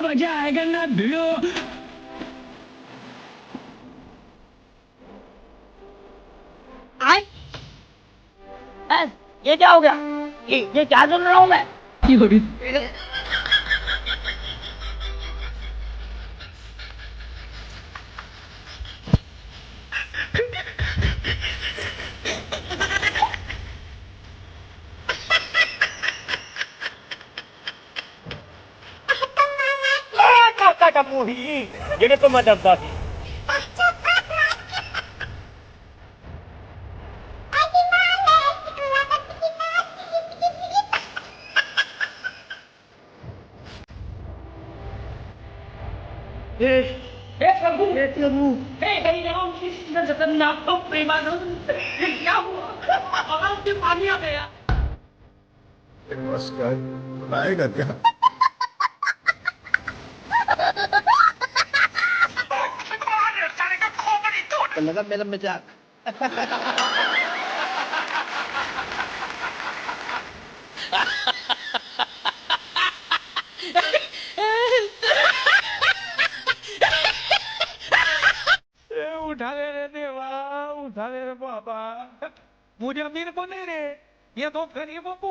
मजा आएगा ना भिड़ो। आए ये क्या हो गया? ये क्या सुन रहा हूँ मैं? Kakak muhi, jadi pemadam tadi. कहीं जाओ खतरनाक तो प्रेमानंद ये क्या हुआ और के पानी आ गया नमस्कार बनाएगा क्या लगा मेरा मजाक उठा ले रे देवा उठा ले रे बाबा मुझे अमीर बने रे ये तो गरीबों को